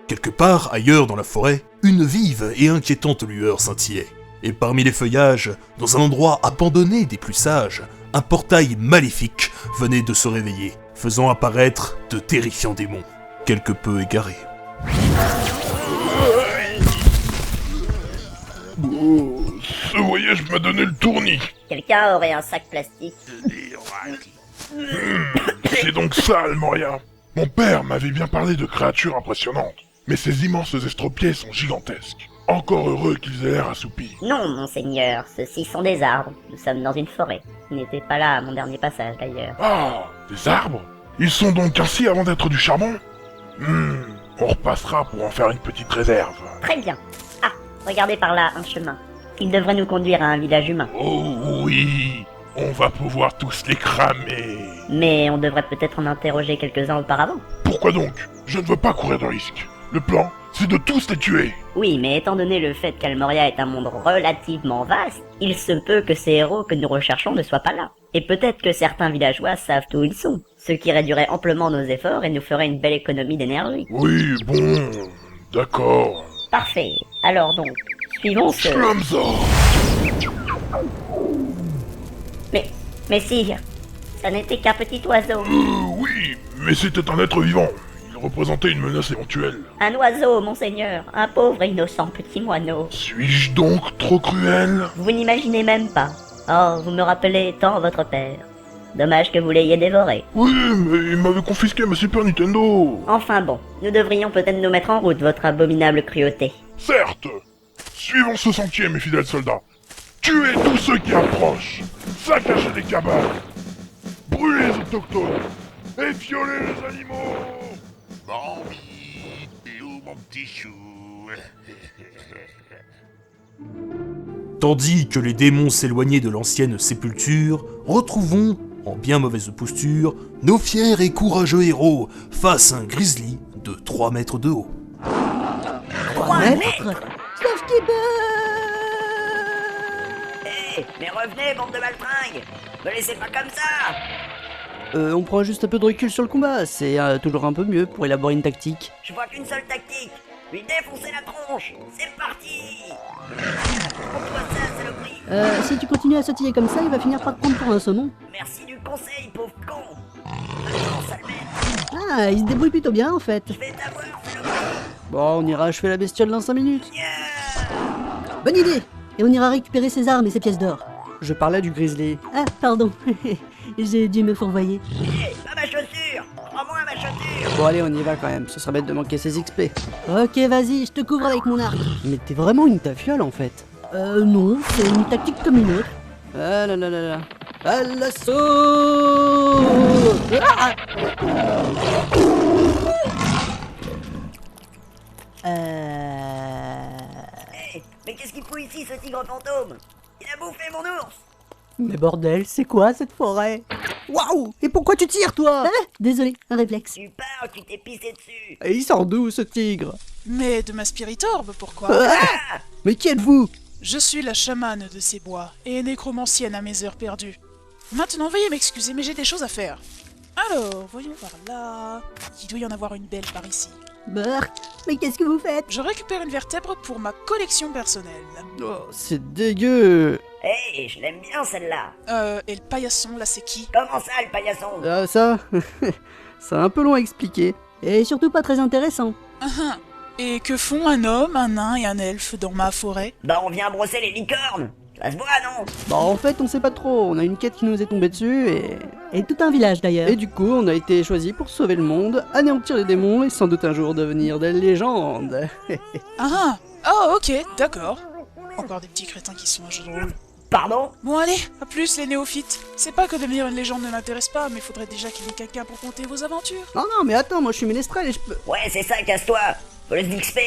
Quelque part ailleurs dans la forêt, une vive et inquiétante lueur scintillait. Et parmi les feuillages, dans un endroit abandonné des plus sages, un portail maléfique venait de se réveiller, faisant apparaître de terrifiants démons, quelque peu égarés. Oh, ce voyage m'a donné le tournis. Quelqu'un aurait un sac plastique? C'est donc ça, Almoria. Mon père m'avait bien parlé de créatures impressionnantes, mais ces immenses estropiés sont gigantesques. Encore heureux qu'ils aient l'air assoupis. Non, monseigneur, ceux-ci sont des arbres. Nous sommes dans une forêt. Vous n'étiez pas là à mon dernier passage, d'ailleurs. Ah, des arbres? Ils sont donc ainsi avant d'être du charbon? On repassera pour en faire une petite réserve. Très bien. Ah, regardez par là, un chemin. Il devrait nous conduire à un village humain. Oh oui, on va pouvoir tous les cramer. Mais on devrait peut-être en interroger quelques-uns auparavant. Pourquoi donc? Je ne veux pas courir de risque. Le plan, c'est de tous les tuer. Oui, mais étant donné le fait qu'Almoria est un monde relativement vaste, il se peut que ces héros que nous recherchons ne soient pas là. Et peut-être que certains villageois savent où ils sont, ce qui réduirait amplement nos efforts et nous ferait une belle économie d'énergie. Oui, bon, d'accord. Parfait. Alors donc, suivons ce... Slumzor. Mais sire, ça n'était qu'un petit oiseau. Oui, mais c'était un être vivant. Il représentait une menace éventuelle. Un oiseau, monseigneur, un pauvre et innocent petit moineau. Suis-je donc trop cruel? Vous n'imaginez même pas. Oh, vous me rappelez tant votre père. Dommage que vous l'ayez dévoré. Oui, mais il m'avait confisqué ma Super Nintendo. Enfin bon, nous devrions peut-être nous mettre en route, votre abominable cruauté. Certes. Suivons ce sentier, mes fidèles soldats. Tuez tous ceux qui approchent. Saccagez les cabanes. Brûlez les autochtones. Et violez les animaux. Bambi, t'es où mon petit chou? Tandis que les démons s'éloignaient de l'ancienne sépulture, retrouvons, en bien mauvaise posture, nos fiers et courageux héros face à un grizzly de 3 mètres de haut. 3 mètres. Mais revenez, bande de malfringues. Me laissez pas comme ça. On prend juste un peu de recul sur le combat, c'est toujours un peu mieux pour élaborer une tactique. Je vois qu'une seule tactique. Lui défoncer la tronche. C'est parti. Prends-toi ça, saloperie. Si tu continues à sautiller comme ça, il va finir par te prendre pour un saumon. Merci du conseil, pauvre con. Attends, sale bête. Ah, il se débrouille plutôt bien en fait. Je vais t'avoir, saloperie. Bon, on ira achever la bestiole dans 5 minutes. Bonne idée. Et on ira récupérer ses armes et ses pièces d'or. Je parlais du grizzly. Ah, pardon. J'ai dû me fourvoyer. Hé, pas ma chaussure. Rends-moi ma chaussure. Bon allez, on y va quand même, ce serait bête de manquer ses XP. Ok, vas-y, je te couvre avec mon arc. Mais t'es vraiment une tafiole en fait. Non, c'est une tactique comme une autre. Ah là là là là. À l'assaut. Ah Hé, mais qu'est-ce qu'il fout ici, ce tigre fantôme? Il a bouffé mon ours. Mais bordel, c'est quoi cette forêt? Waouh! Et pourquoi tu tires toi? Ah, désolé, un réflexe. Tu parles, tu t'es pissé dessus. Et il sort d'où ce tigre? Mais de ma spiritorbe, pourquoi? Ah mais qui êtes-vous? Je suis la chamane de ces bois, et nécromancienne à mes heures perdues. Maintenant, veuillez m'excuser, mais j'ai des choses à faire. Alors, voyons par là... Il doit y en avoir une belle par ici. Burk, mais qu'est-ce que vous faites? Je récupère une vertèbre pour ma collection personnelle. Oh, c'est dégueu. Hé, je l'aime bien celle-là. Et le paillasson, là, c'est qui? Comment ça, le paillasson? Ah ça, c'est un peu long à expliquer. Et surtout pas très intéressant. Et que font un homme, un nain et un elfe dans ma forêt? Bah, on vient brosser les licornes. Ça se voit, non? Bon, en fait, on sait pas trop. On a une quête qui nous est tombée dessus Et tout un village d'ailleurs. Et du coup, on a été choisi pour sauver le monde, anéantir les démons et sans doute un jour devenir des légendes. Ok, d'accord. Encore des petits crétins qui sont un jeu de rôle. Pardon? Bon allez, à plus les néophytes. C'est pas que devenir une légende ne m'intéresse pas, mais faudrait déjà qu'il y ait quelqu'un pour compter vos aventures. Non, mais attends, moi je suis ménestrel et je peux... Ouais, c'est ça, casse-toi. Faut les XP.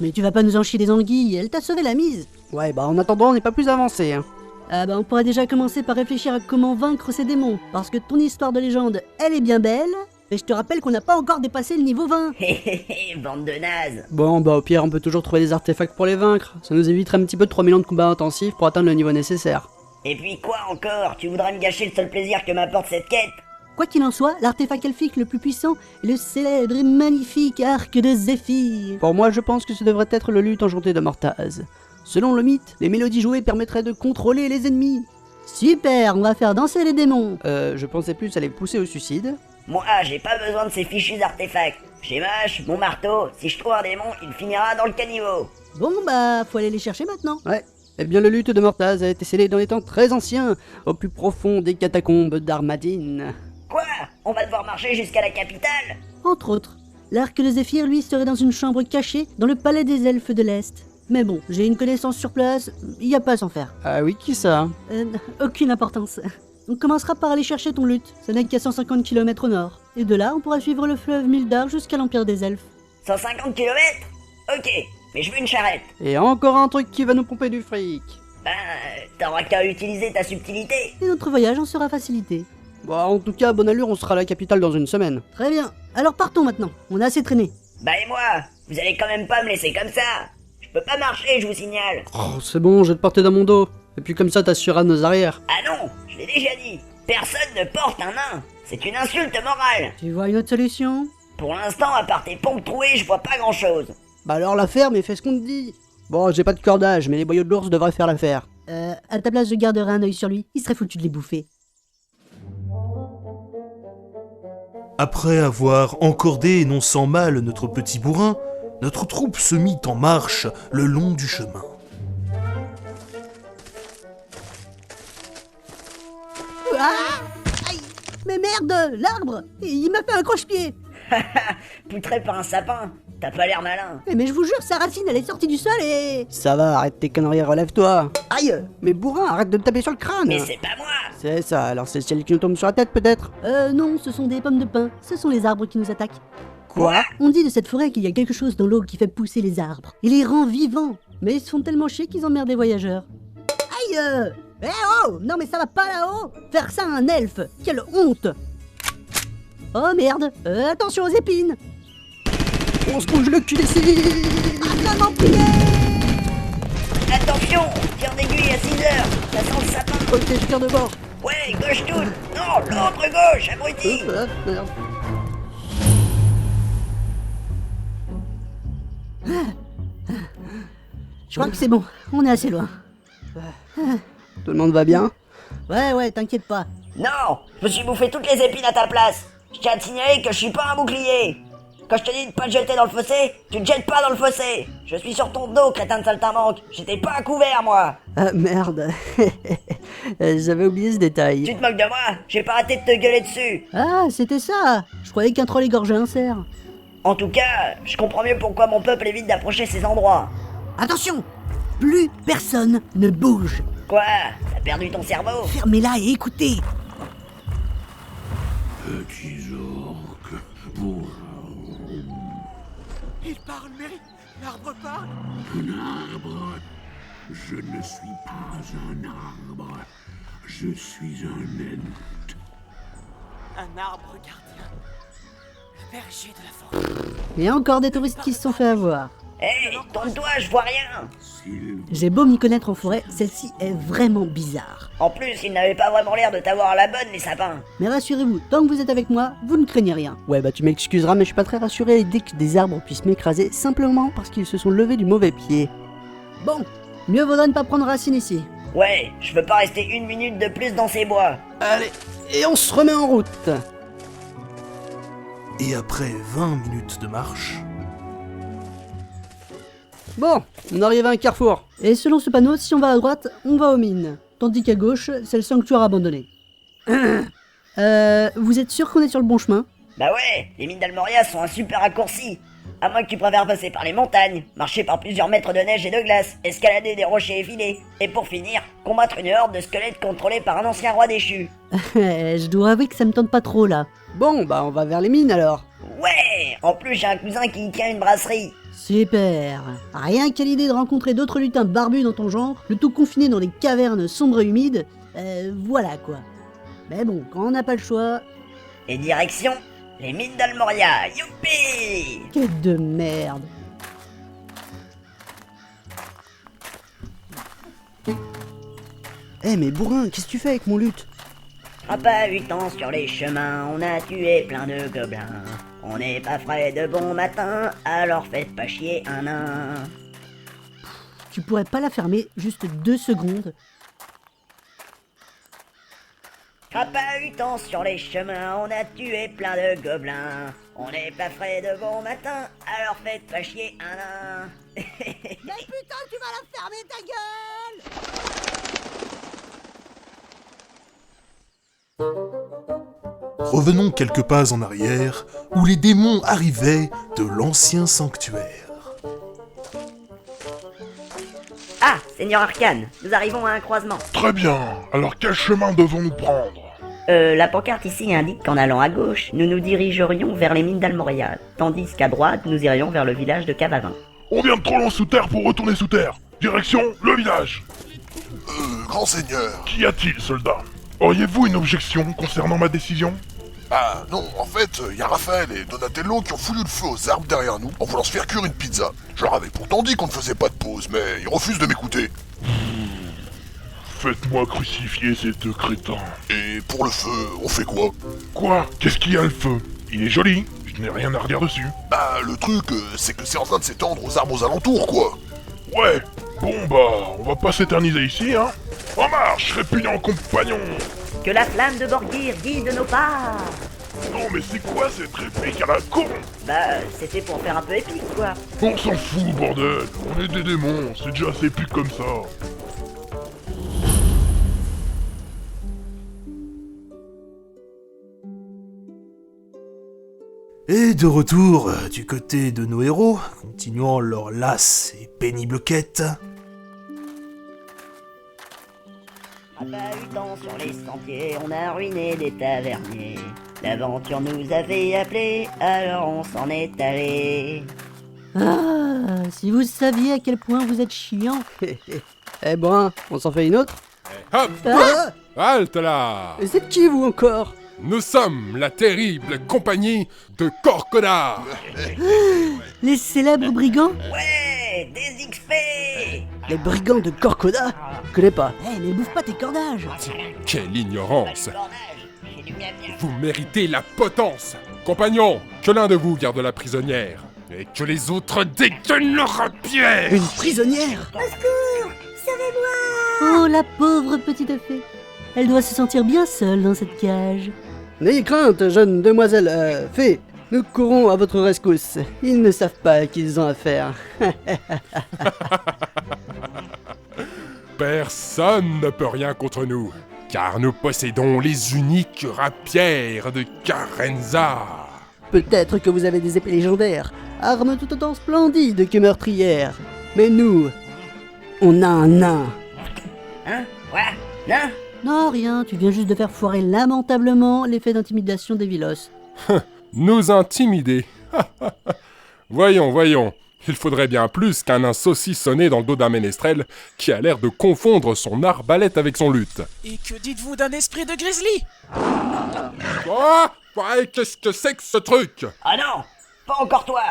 Mais tu vas pas nous en chier des anguilles, elle t'a sauvé la mise. Ouais, bah en attendant, on n'est pas plus avancé, hein. Ah bah on pourrait déjà commencer par réfléchir à comment vaincre ces démons. Parce que ton histoire de légende, elle est bien belle. Et je te rappelle qu'on n'a pas encore dépassé le niveau 20. Hé, bande de nazes. Bon, bah au pire, on peut toujours trouver des artefacts pour les vaincre. Ça nous éviterait un petit peu de 3000 ans de combat intensif pour atteindre le niveau nécessaire. Et puis quoi encore? Tu voudrais me gâcher le seul plaisir que m'apporte cette quête? Quoi qu'il en soit, l'artefact elfique le plus puissant est le célèbre et magnifique arc de Zéphyr. Pour moi, je pense que ce devrait être le luth enchanté de Mortaz. Selon le mythe, les mélodies jouées permettraient de contrôler les ennemis. Super, on va faire danser les démons. Je pensais plus à les pousser au suicide. Moi, j'ai pas besoin de ces fichus artefacts. J'ai ma hache, mon marteau. Si je trouve un démon, il finira dans le caniveau. Bon bah, faut aller les chercher maintenant. Ouais. Eh bien, le luth de Mortaz a été scellé dans les temps très anciens, au plus profond des catacombes d'Armadine. Quoi? On va devoir marcher jusqu'à la capitale? Entre autres, l'arc de Zéphyr, lui, serait dans une chambre cachée dans le palais des elfes de l'Est. Mais bon, j'ai une connaissance sur place, y a pas à s'en faire. Ah oui, qui ça? Aucune importance. On commencera par aller chercher ton luth, ça n'est qu'à 150 km au nord. Et de là, on pourra suivre le fleuve Mildar jusqu'à l'Empire des Elfes. 150 km? Ok, mais je veux une charrette. Et encore un truc qui va nous pomper du fric. Ben, t'auras qu'à utiliser ta subtilité. Et notre voyage en sera facilité. Bon, en tout cas, bonne allure, on sera à la capitale dans une semaine. Très bien, alors partons maintenant, on a assez traîné. Bah et moi? Vous allez quand même pas me laisser comme ça. Je peux pas marcher, je vous signale. Oh, c'est bon, je vais te porter dans mon dos. Et puis comme ça, t'assureras nos arrières. Ah non, je l'ai déjà dit. Personne ne porte un nain. C'est une insulte morale. Tu vois une autre solution? Pour l'instant, à part tes pompes trouées, je vois pas grand chose. Bah alors la ferme et fais ce qu'on te dit. Bon, j'ai pas de cordage, mais les boyaux de l'ours devraient faire l'affaire. À ta place, je garderai un œil sur lui, il serait foutu de les bouffer. Après avoir encordé non sans mal notre petit bourrin, notre troupe se mit en marche le long du chemin. Ah aïe. Mais merde, l'arbre, il m'a fait un croche-pied. Poutré par un sapin. T'as pas l'air malin. Mais je vous jure, sa racine, elle est sortie du sol et... Ça va, arrête tes conneries, relève-toi. Aïe. Mais bourrin, arrête de me taper sur le crâne. Mais c'est pas moi. C'est ça, alors c'est celle qui nous tombe sur la tête peut-être? Non, ce sont des pommes de pin, ce sont les arbres qui nous attaquent. Quoi? On dit de cette forêt qu'il y a quelque chose dans l'eau qui fait pousser les arbres. Il les rend vivants. Mais ils se font tellement chier qu'ils emmerdent les voyageurs. Aïe Eh oh non mais ça va pas là-haut. Faire ça à un elfe, quelle honte. Oh merde, attention aux épines. On se bouge le cul d'ici. Ah non, priez. Attention, tir d'aiguille à 6 heures. Ça sent le sapin. Ok, je tire de bord. Ouais, gauche toute. Non, l'autre gauche, abruti. Merde. Je crois que c'est bon, on est assez loin. Tout le monde va bien? Ouais, t'inquiète pas. Non, je me suis bouffé toutes les épines à ta place. Je tiens à te signaler que je suis pas un bouclier. Quand je te dis de pas te jeter dans le fossé, tu te jettes pas dans le fossé. Je suis sur ton dos, crétin de saltimbanque. J'étais pas à couvert, moi. Ah merde. J'avais oublié ce détail. Tu te moques de moi? J'ai pas arrêté de te gueuler dessus. Ah, c'était ça. Je croyais qu'un troll égorgeait un cerf. En tout cas, je comprends mieux pourquoi mon peuple évite d'approcher ces endroits. Attention, plus personne ne bouge. Quoi? T'as perdu ton cerveau? Fermez-la et écoutez. Petits orques, bonjour. Il parle, mais l'arbre parle. Un arbre. Je ne suis pas un arbre. Je suis un ent. Un arbre gardien. Le berger de la forêt. Il y a encore des touristes qui se sont fait avoir. Hé, tourne-toi, je vois rien. S'il J'ai beau m'y connaître en forêt, celle-ci est vraiment bizarre. En plus, ils n'avaient pas vraiment l'air de t'avoir à la bonne, les sapins. Mais rassurez-vous, tant que vous êtes avec moi, vous ne craignez rien. Ouais, bah tu m'excuseras, mais je suis pas très rassuré à l'idée que des arbres puissent m'écraser simplement parce qu'ils se sont levés du mauvais pied. Bon, mieux vaudrait ne pas prendre racine ici. Ouais, je veux pas rester une minute de plus dans ces bois. Allez, et on se remet en route. Et après 20 minutes de marche, Bon, on arrive à un carrefour. Et selon ce panneau, si on va à droite, on va aux mines. Tandis qu'à gauche, c'est le sanctuaire abandonné. Vous êtes sûr qu'on est sur le bon chemin? Bah ouais, les mines d'Almoria sont un super raccourci. À moins que tu préfères passer par les montagnes, marcher par plusieurs mètres de neige et de glace, escalader des rochers effilés, et pour finir, combattre une horde de squelettes contrôlés par un ancien roi déchu. Je dois avouer que ça me tente pas trop là. Bon, bah on va vers les mines alors. Ouais, en plus j'ai un cousin qui tient une brasserie. Super. Rien qu'à l'idée de rencontrer d'autres lutins barbus dans ton genre, le tout confiné dans des cavernes sombres et humides, voilà quoi. Mais bon, quand on n'a pas le choix... Et direction, les mines d'Almoria, youpi! Quête de merde. Eh mais bourrin, qu'est-ce que tu fais avec mon luth? Crapahutant sur les chemins, on a tué plein de gobelins. On n'est pas frais de bon matin, alors faites pas chier un nain. Tu pourrais pas la fermer juste 2 secondes? Crapahutant sur les chemins, on a tué plein de gobelins. On n'est pas frais de bon matin, alors faites pas chier un nain. Mais putain, tu vas la fermer ta gueule! Revenons quelques pas en arrière, où les démons arrivaient de l'ancien sanctuaire. Ah, Seigneur Arcane, nous arrivons à un croisement. Très bien. Alors quel chemin devons-nous prendre? La pancarte ici indique qu'en allant à gauche, nous nous dirigerions vers les mines d'Almoria, tandis qu'à droite, nous irions vers le village de Cavavin. On vient de trop loin sous terre pour retourner sous terre. Direction, le village. Grand seigneur. Qu'y a-t-il, soldat? Auriez-vous une objection concernant ma décision? Ah non, en fait, y a Raphaël et Donatello qui ont foutu le feu aux arbres derrière nous en voulant se faire cuire une pizza. Je leur avais pourtant dit qu'on ne faisait pas de pause, mais ils refusent de m'écouter. Faites-moi crucifier ces 2 crétins. Et pour le feu, on fait quoi? Quoi? Qu'est-ce qu'il y a le feu? Il est joli, je n'ai rien à redire dessus. Bah, le truc, c'est que c'est en train de s'étendre aux arbres aux alentours, quoi. Ouais, bon bah, on va pas s'éterniser ici, hein. En marche, répugnant compagnon. Que la flamme de Borgir guide nos pas. Non mais c'est quoi cette réplique à la con? Bah, c'était pour faire un peu épique, quoi. On s'en fout, bordel. On est des démons, c'est déjà assez épique comme ça. Et de retour du côté de nos héros, continuant leur lasse et pénible quête. Crapahutant sur les sentiers, on a ruiné des taverniers. L'aventure nous avait appelés, alors on s'en est allé. Ah, si vous saviez à quel point vous êtes chiant. Eh Brun, on s'en fait une autre? Hop! Ah, Halte là! et c'est qui vous encore? Nous sommes la terrible compagnie de Corcona! Les célèbres brigands? Ouais, des XP. Les brigands de Corcoda? Je connais pas. Eh, mais bouffe pas tes cordages! Quelle ignorance! J'ai du miam miam. Vous méritez la potence! Compagnons, que l'un de vous garde la prisonnière, et que les autres dégainent leur rapière! Une prisonnière? Au secours! Sauvez-moi! Oh, la pauvre petite fée. Elle doit se sentir bien seule dans cette cage. N'ayez crainte, jeune demoiselle, fée. Nous courons à votre rescousse. Ils ne savent pas à qui ils ont affaire. Personne ne peut rien contre nous, car nous possédons les uniques rapières de Carenza. Peut-être que vous avez des épées légendaires, armes tout autant splendides que meurtrières. Mais nous, on a un nain. Hein? Quoi? Non? Non, rien, tu viens juste de faire foirer lamentablement l'effet d'intimidation des Vilos. Nous intimider. Voyons. Il faudrait bien plus qu'un nain saucissonné dans le dos d'un ménestrel qui a l'air de confondre son arbalète avec son luth. Et que dites-vous d'un esprit de grizzly? Quoi? Ouais, qu'est-ce que c'est que ce truc? Ah non! Pas encore toi!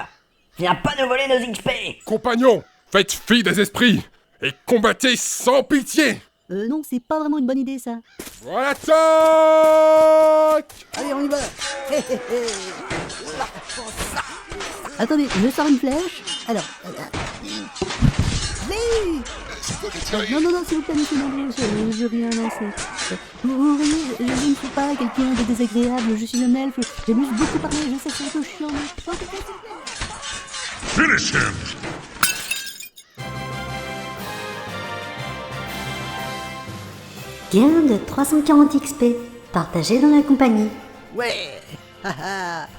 Viens pas nous voler nos XP! Compagnons, faites fi des esprits et combattez sans pitié. Non, c'est pas vraiment une bonne idée, ça. Voilà, attaque! Allez, on y va. Attendez, je sors une flèche. Alors... Non, s'il vous plaît, monsieur, non, je veux rien lancer. Vous voyez, je ne suis pas quelqu'un de désagréable, je suis un elfe. J'aime juste beaucoup parler, je sais que c'est un peu chiant, mais... Finish him! Gain de 340 XP, partagé dans la compagnie. Ouais.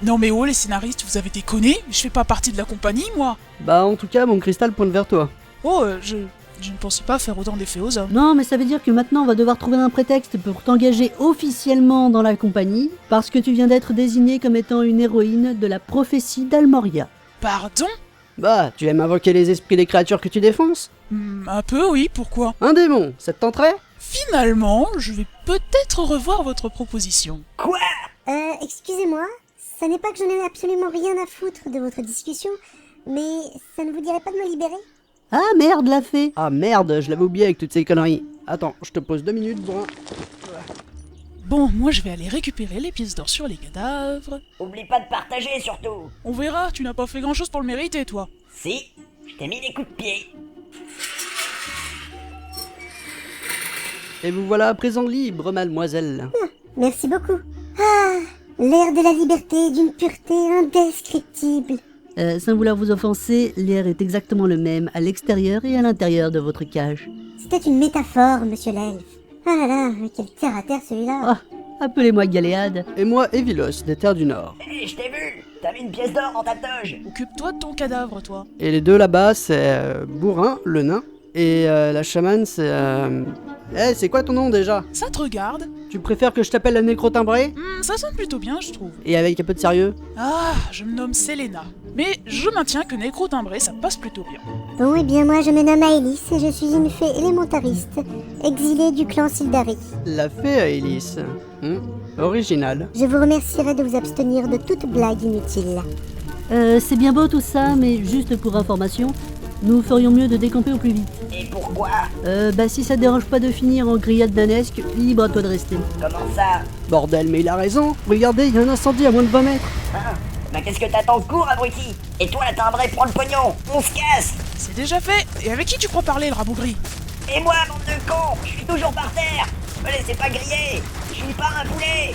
Non mais oh les scénaristes, vous avez déconné? Je fais pas partie de la compagnie, moi. Bah en tout cas, mon cristal pointe vers toi. Oh, je ne pensais pas faire autant d'effets aux hommes. Non, mais ça veut dire que maintenant on va devoir trouver un prétexte pour t'engager officiellement dans la compagnie, parce que tu viens d'être désignée comme étant une héroïne de la prophétie d'Almoria. Pardon? Bah, tu aimes invoquer les esprits des créatures que tu défonces? Un peu, oui, pourquoi? Un démon, ça te tenterait? Finalement, je vais peut-être revoir votre proposition. Quoi? Excusez-moi, ça n'est pas que je n'ai absolument rien à foutre de votre discussion, mais ça ne vous dirait pas de me libérer? Ah merde, la fée! Ah merde, je l'avais oublié avec toutes ces conneries. Attends, je te pose 2 minutes, Brun. Bon, moi je vais aller récupérer les pièces d'or sur les cadavres. Oublie pas de partager surtout. On verra, tu n'as pas fait grand chose pour le mériter, toi. Si, je t'ai mis des coups de pied. Et vous voilà à présent libre, mademoiselle. Merci beaucoup. Ah, l'air de la liberté d'une pureté indescriptible. Sans vouloir vous offenser, l'air est exactement le même à l'extérieur et à l'intérieur de votre cage. C'était une métaphore, monsieur l'elfe. Ah là là, quel terre à terre celui-là. Ah, appelez-moi Galéade. Et moi, Evilos, des terres du Nord. Hé, je t'ai vu. T'as mis une pièce d'or dans ta toge. Occupe-toi de ton cadavre, toi. Et les deux là-bas, c'est Bourrin, le nain, et la chamane, c'est... Eh, c'est quoi ton nom déjà? Ça te regarde? Tu préfères que je t'appelle la nécrotimbrée? Ça sonne plutôt bien, je trouve. Et avec un peu de sérieux? Ah, je me nomme Selena. Mais je maintiens que nécro-timbré, ça passe plutôt bien. Bon, eh bien moi je me nomme Aélis et je suis une fée élémentariste, exilée du clan Sildari. La fée à Hélice. Original. Je vous remercierai de vous abstenir de toute blague inutile. C'est bien beau tout ça, mais juste pour information, nous ferions mieux de décamper au plus vite. Et pourquoi? Si ça te dérange pas de finir en grillade danesque, libre à toi de rester. Comment ça? Bordel, mais il a raison. Regardez, il y a un incendie à moins de 20 mètres. Hein? Bah qu'est-ce que t'attends? Cours, abruti! Et toi, la timbrée, prends le pognon! On se casse! C'est déjà fait. Et avec qui tu crois parler, le rabougri? Et moi, bande de cons! Je suis toujours par terre! Me laissez pas griller! Je suis pas un poulet!